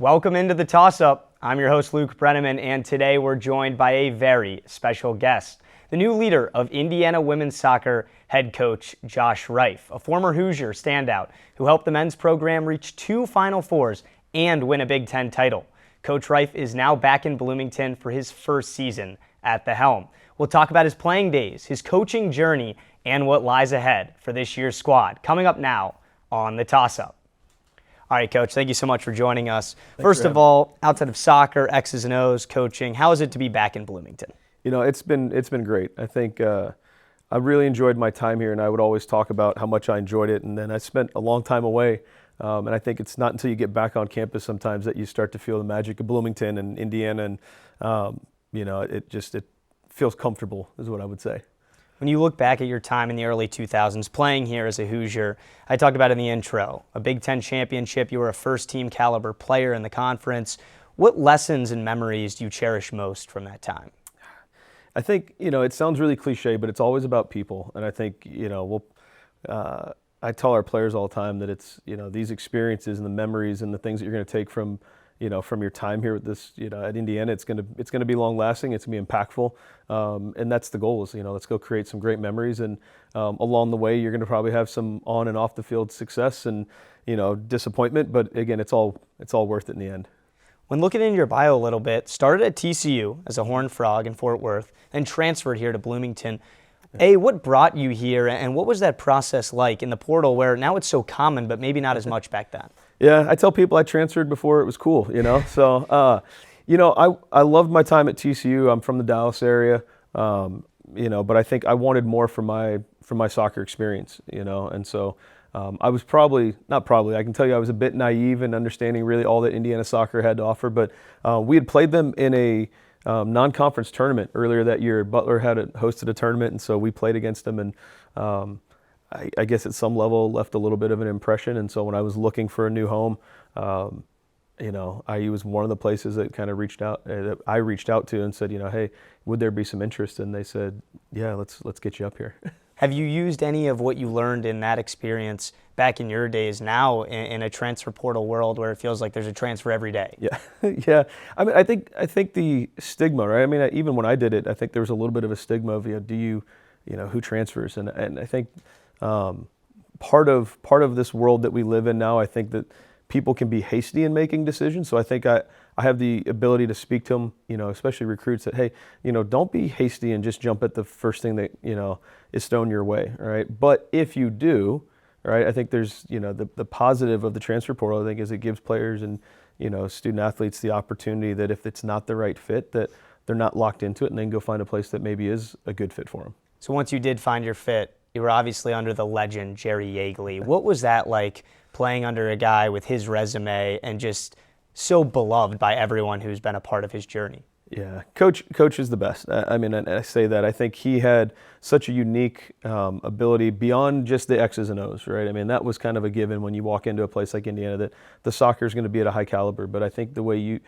Welcome into the Toss-Up. I'm your host, Luke Brenneman, and today we're joined by a very special guest, the new leader of Indiana women's soccer, head coach Josh Rife, a former Hoosier standout who helped the men's program reach 2 Final Fours and win a Big Ten title. Coach Rife is now back in Bloomington for his first season at the helm. We'll talk about his playing days, his coaching journey, and what lies ahead for this year's squad, coming up now on the Toss-Up. All right, Coach, thank you so much for joining us. First of all, outside of soccer, X's and O's, coaching, how is it to be back in Bloomington? You know, it's been great. I think I really enjoyed my time here, and I would always talk about how much I enjoyed it. And then I spent a long time away, and I think it's not until you get back on campus sometimes that you start to feel the magic of Bloomington and Indiana, and you know, it feels comfortable, is what I would say. When you look back at your time in the early 2000s playing here as a Hoosier, I talked about in the intro, a Big Ten championship, you were a first-team caliber player in the conference. What lessons and memories do you cherish most from that time? I think, you know, it sounds really cliche, but it's always about people. And I think, you know, I tell our players all the time that it's, you know, these experiences and the memories and the things that you're going to take from, you know, from your time here with this, you know, at Indiana, it's going to be long lasting. It's going to be impactful. And that's the goal is, you know, let's go create some great memories. And along the way, you're going to probably have some on and off the field success and, you know, disappointment. But again, it's all worth it in the end. When looking into your bio a little bit, started at TCU as a Horned Frog in Fort Worth, then transferred here to Bloomington. What brought you here, and what was that process like in the portal where now it's so common, but maybe not as much back then? Yeah, I tell people I transferred before it was cool, you know. So, you know, I loved my time at TCU. I'm from the Dallas area, you know, but I think I wanted more from my soccer experience, you know, and so I was I can tell you I was a bit naive in understanding really all that Indiana soccer had to offer, but we had played them in a non-conference tournament earlier that year. Butler had hosted a tournament, and so we played against them, and I guess at some level left a little bit of an impression. And so when I was looking for a new home, you know, IU was one of the places that kind of that I reached out to and said, you know, hey, would there be some interest? And they said, yeah, let's get you up here. Have you used any of what you learned in that experience back in your days now in a transfer portal world where it feels like there's a transfer every day? Yeah, yeah. I mean, I think the stigma, right? I mean, even when I did it, I think there was a little bit of a stigma of, you know, who transfers, and I think part of this world that we live in now, I think that people can be hasty in making decisions. So I think I have the ability to speak to them, you know, especially recruits, that, hey, you know, don't be hasty and just jump at the first thing that, you know, is thrown your way, right? But if you do, right, I think there's, you know, the positive of the transfer portal, I think, is it gives players and, you know, student athletes the opportunity that if it's not the right fit, that they're not locked into it and they can go find a place that maybe is a good fit for them. So once you did find your fit, you were obviously under the legend, Jerry Yeagley. What was that like, playing under a guy with his resume and just so beloved by everyone who's been a part of his journey? Yeah, Coach is the best. I mean, and I say that. I think he had such a unique ability beyond just the X's and O's, right? I mean, that was kind of a given when you walk into a place like Indiana, that the soccer is going to be at a high caliber. But I think the way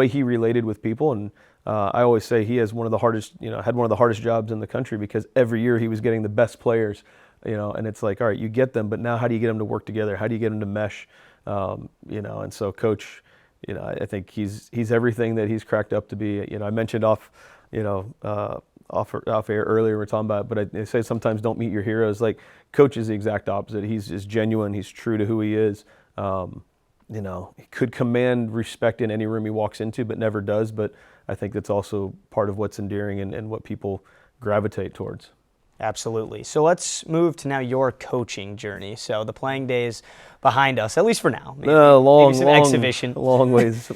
he related with people, and I always say he has had one of the hardest jobs in the country, because every year he was getting the best players, you know, and it's like, all right, you get them, but now how do you get them to work together? How do you get them to mesh? You know, and so Coach, you know, I think he's everything that he's cracked up to be. You know, I mentioned off air earlier, we're talking about it, but I say sometimes don't meet your heroes. Like, Coach is the exact opposite. He's genuine. He's true to who he is. You know, he could command respect in any room he walks into, but never does. But I think that's also part of what's endearing and what people gravitate towards. Absolutely. So let's move to now your coaching journey. So the playing days behind us, at least for now. Maybe some exhibition. Long ways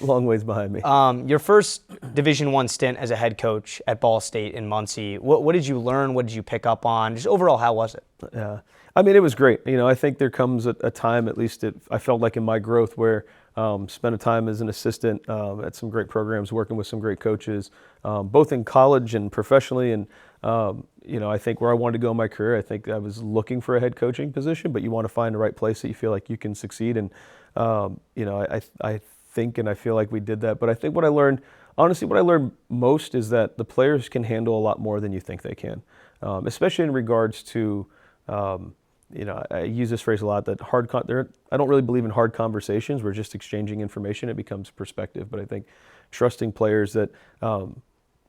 behind me. Your first Division I stint as a head coach at Ball State in Muncie. What did you learn? What did you pick up on? Just overall, how was it? Yeah. I mean, it was great. You know, I think there comes a time, at least I felt like in my growth, where spent a time as an assistant at some great programs, working with some great coaches, both in college and professionally. And, you know, I think where I wanted to go in my career, I think I was looking for a head coaching position, but you want to find the right place that you feel like you can succeed. And, you know, I think and I feel like we did that. But I think what I learned most is that the players can handle a lot more than you think they can, especially in regards to, I use this phrase a lot, that I don't really believe in hard conversations. We're just exchanging information. It becomes perspective. But I think trusting players that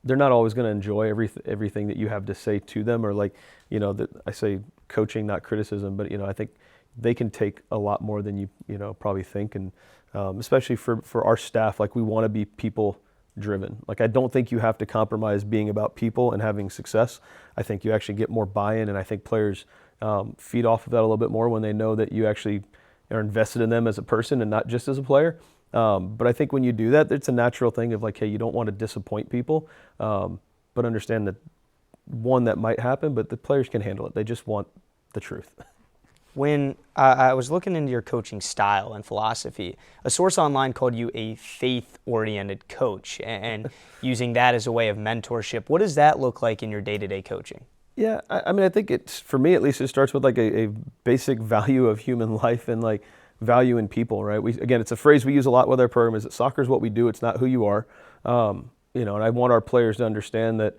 they're not always going to enjoy everything that you have to say to them, or that I say coaching, not criticism, but I think they can take a lot more than you probably think, and especially for our staff, we want to be people driven. I don't think you have to compromise being about people and having success. I think you actually get more buy-in, and I think players feed off of that a little bit more when they know that you actually are invested in them as a person and not just as a player. But I think when you do that, it's a natural thing of hey, you don't want to disappoint people, but understand that that might happen, but the players can handle it. They just want the truth. When I was looking into your coaching style and philosophy, a source online called you a faith-oriented coach, and using that as a way of mentorship. What does that look like in your day-to-day coaching? Yeah, I mean, I think it's, for me at least, it starts with a basic value of human life and value in people, right? Again, it's a phrase we use a lot with our program, is that soccer is what we do, it's not who you are. And I want our players to understand that,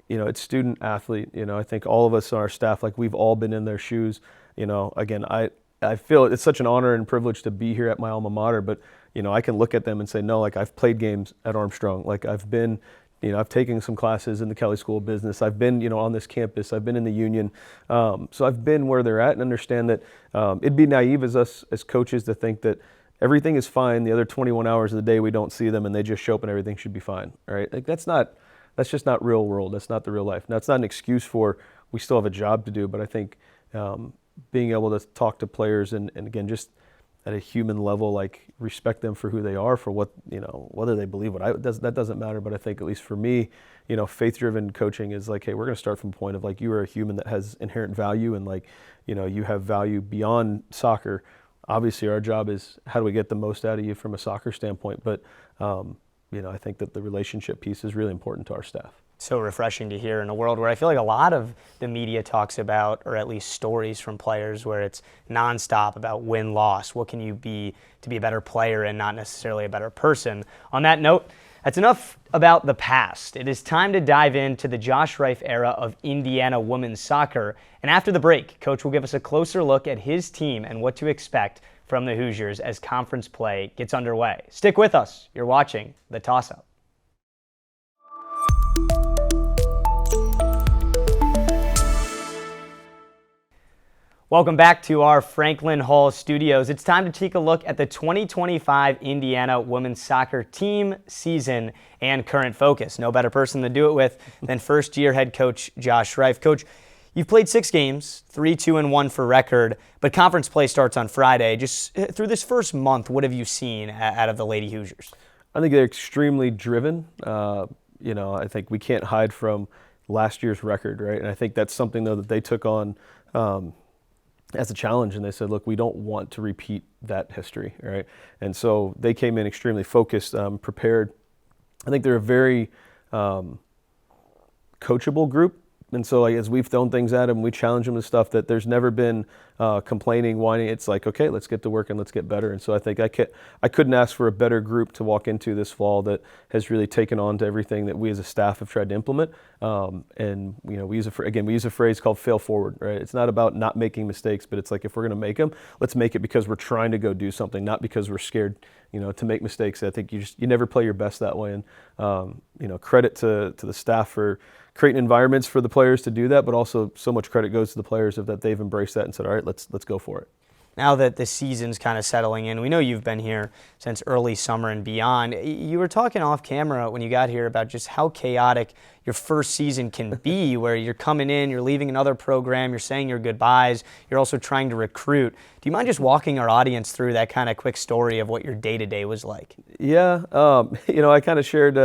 it's student athlete. I think all of us on our staff, we've all been in their shoes. Again, I feel it's such an honor and privilege to be here at my alma mater, but, I can look at them and say, no, I've played games at Armstrong. I've been, I've taken some classes in the Kelly School of Business. I've been, on this campus. I've been in the union. So I've been where they're at, and understand that it'd be naive as us as coaches to think that everything is fine. The other 21 hours of the day we don't see them and they just show up and everything should be fine, right? That's just not real world. That's not the real life. Now, it's not an excuse for we still have a job to do, but I think being able to talk to players and again, just at a human level, respect them for who they are, for what, whether they believe that doesn't matter. But I think, at least for me, faith-driven coaching is hey, we're going to start from a point of you are a human that has inherent value, and you have value beyond soccer. Obviously, our job is how do we get the most out of you from a soccer standpoint, but I think that the relationship piece is really important to our staff. So refreshing to hear in a world where I feel like a lot of the media talks about, or at least stories from players, where it's nonstop about win-loss. What can you be to be a better player and not necessarily a better person? On that note, that's enough about the past. It is time to dive into the Josh Rife era of Indiana women's soccer. And after the break, Coach will give us a closer look at his team and what to expect from the Hoosiers as conference play gets underway. Stick with us. You're watching The Toss-Up. Welcome back to our Franklin Hall studios. It's time to take a look at the 2025 Indiana women's soccer team, season, and current focus. No better person to do it with than first-year head coach Josh Rife. Coach, you've played 6 games, 3-2-1 for record, but conference play starts on Friday. Just through this first month, what have you seen out of the Lady Hoosiers? I think they're extremely driven. I think we can't hide from last year's record, right? And I think that's something, though, that they took on as a challenge, and they said, look, we don't want to repeat that history, right? And so they came in extremely focused, prepared. I think they're a very coachable group. And so as we've thrown things at them, we challenge them with stuff that there's never been complaining, whining. It's okay, let's get to work and let's get better. And so I think I couldn't ask for a better group to walk into this fall that has really taken on to everything that we as a staff have tried to implement. And we use a phrase called fail forward, right? It's not about not making mistakes, but it's if we're going to make them, let's make it because we're trying to go do something, not because we're scared, to make mistakes. I think you never play your best that way. And credit to the staff for creating environments for the players to do that, but also so much credit goes to the players that they've embraced that and said, all right, let's go for it. Now that the season's kind of settling in, we know you've been here since early summer and beyond. You were talking off camera when you got here about just how chaotic your first season can be, where you're coming in, you're leaving another program, you're saying your goodbyes, you're also trying to recruit. Do you mind just walking our audience through that kind of quick story of what your day-to-day was like? Yeah, I kind of shared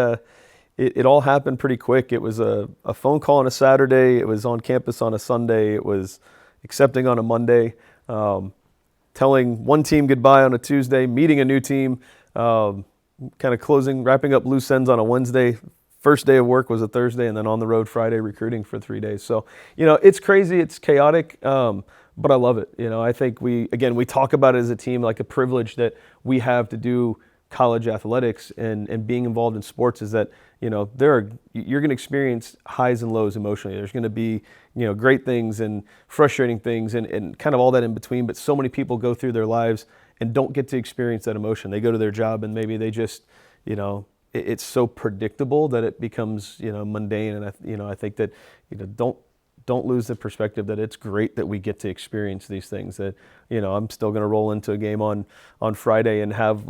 it all happened pretty quick. It was a phone call on a Saturday. It was on campus on a Sunday. It was accepting on a Monday, telling one team goodbye on a Tuesday, meeting a new team, kind of wrapping up loose ends on a Wednesday. First day of work was a Thursday, and then on the road Friday recruiting for 3 days. So, it's crazy. It's chaotic, but I love it. I think we talk about it as a team like a privilege that we have to do college athletics and being involved in sports is that, you're going to experience highs and lows emotionally. There's going to be, great things and frustrating things and kind of all that in between. But so many people go through their lives and don't get to experience that emotion. They go to their job and maybe they just, it's so predictable that it becomes, mundane. And I think that, don't lose the perspective that it's great that we get to experience these things. That, I'm still going to roll into a game on Friday and have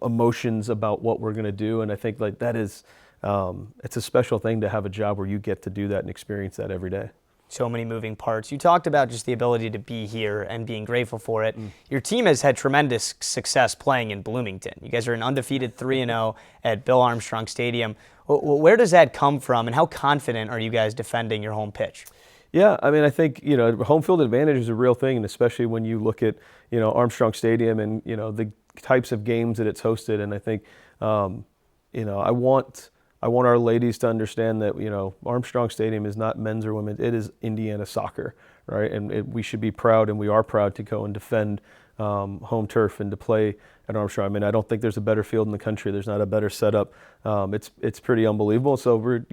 emotions about what we're going to do. And I think that is, it's a special thing to have a job where you get to do that and experience that every day. So many moving parts. You talked about just the ability to be here and being grateful for it. Your team has had tremendous success playing in Bloomington. You guys are an undefeated 3-0 at Bill Armstrong Stadium. Where does that come from, and how confident are you guys defending your home pitch? Yeah, I think, home field advantage is a real thing, and especially when you look at, Armstrong Stadium and, the types of games that it's hosted. And I think, I want our ladies to understand that, Armstrong Stadium is not men's or women's, it is Indiana soccer, right? And we should be proud, and we are proud to go and defend home turf and to play at Armstrong. I don't think there's a better field in the country. There's not a better setup. It's pretty unbelievable. So we're,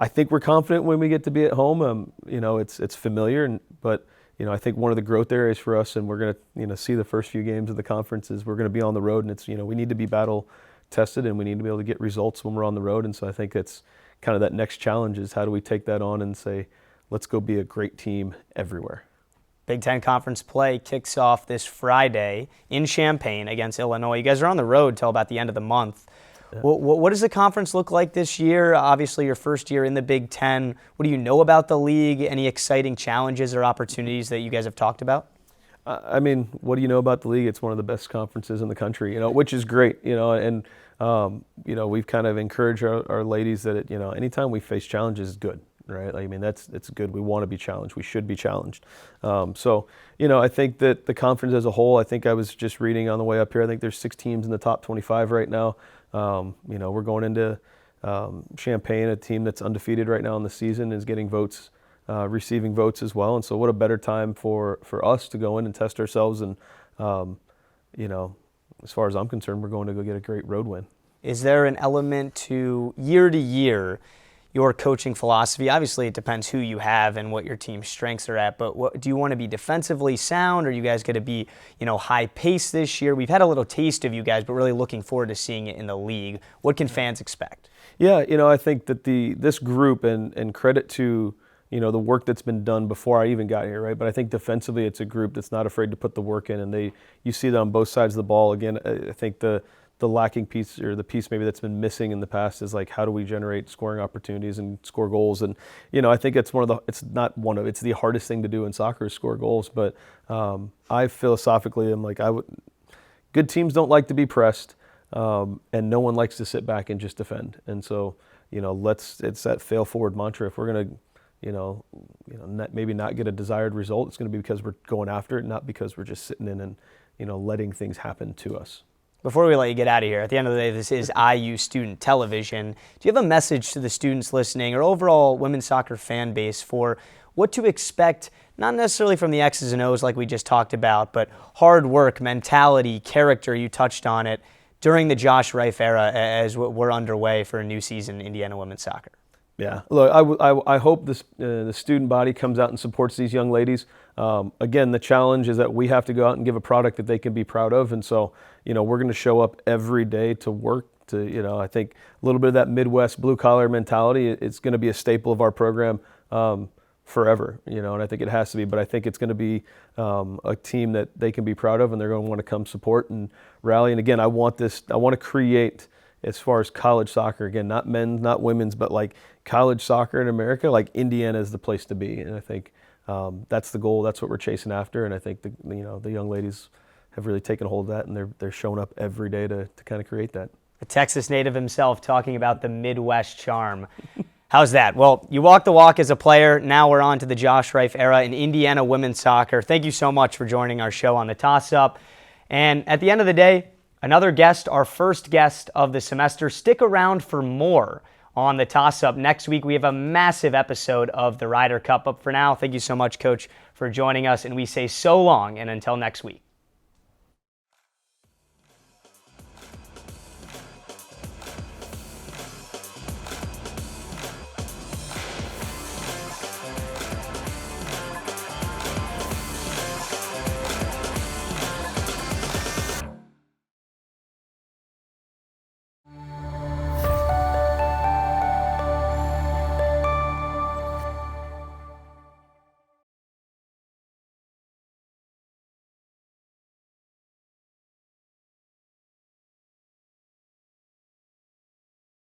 I think we're confident when we get to be at home. It's familiar, but I think one of the growth areas for us, and we're going to see the first few games of the conference, is we're going to be on the road, and it's we need to be battle tested, and we need to be able to get results when we're on the road. And so I think it's kind of that next challenge is how do we take that on and say, let's go be a great team everywhere. Big Ten Conference play kicks off this Friday in Champaign against Illinois. You guys are on the road till about the end of the month. Yeah. What does the conference look like this year? Obviously, your first year in the Big Ten. What do you know about the league? Any exciting challenges or opportunities that you guys have talked about? What do you know about the league? It's one of the best conferences in the country, which is great, and we've kind of encouraged our ladies that, anytime we face challenges is good, right? It's good. We want to be challenged. We should be challenged. I think that the conference as a whole, I think I was just reading on the way up here, I think there's 6 teams in the top 25 right now. We're going into Champaign, a team that's undefeated right now in the season, is getting votes, receiving votes as well. And so what a better time for us to go in and test ourselves. And, as far as I'm concerned, we're going to go get a great road win. Is there an element to year, your coaching philosophy? Obviously, it depends who you have and what your team's strengths are at, but do you want to be defensively sound? Or are you guys going to be, high pace this year? We've had a little taste of you guys, but really looking forward to seeing it in the league. What can fans expect? Yeah, I think that this group, and credit to, the work that's been done before I even got here, right? But I think defensively, it's a group that's not afraid to put the work in, and you see that on both sides of the ball. Again, I think the lacking piece, or the piece maybe that's been missing in the past, is how do we generate scoring opportunities and score goals? And I think it's it's the hardest thing to do in soccer is score goals. But I philosophically am good teams don't like to be pressed, and no one likes to sit back and just defend. And so it's that fail forward mantra. If we're gonna maybe not get a desired result, it's going to be because we're going after it, not because we're just sitting in and letting things happen to us. Before we let you get out of here, at the end of the day, this is IU Student Television. Do you have a message to the students listening, or overall women's soccer fan base, for what to expect, not necessarily from the X's and O's like we just talked about, but hard work, mentality, character, you touched on it, during the Josh Rife era as we're underway for a new season in Indiana women's soccer? Yeah, look, I hope the student body comes out and supports these young ladies. Again, the challenge is that we have to go out and give a product that they can be proud of, and so we're going to show up every day to work. I think a little bit of that Midwest blue collar mentality. It's going to be a staple of our program forever. And I think it has to be. But I think it's going to be a team that they can be proud of, and they're going to want to come support and rally. And again, I want to create, as far as college soccer, again, not men's, not women's, but college soccer in America, Indiana is the place to be. And I think that's the goal. That's what we're chasing after. And I think the young ladies have really taken hold of that, and they're showing up every day to kind of create that. A Texas native himself talking about the Midwest charm. How's that? Well, you walk the walk as a player. Now we're on to the Josh Rife era in Indiana women's soccer. Thank you so much for joining our show on the Toss Up. And at the end of the day, another guest, our first guest of the semester. Stick around for more on the Toss Up. Next week, we have a massive episode of the Ryder Cup. But for now, thank you so much, Coach, for joining us. And we say so long, and until next week.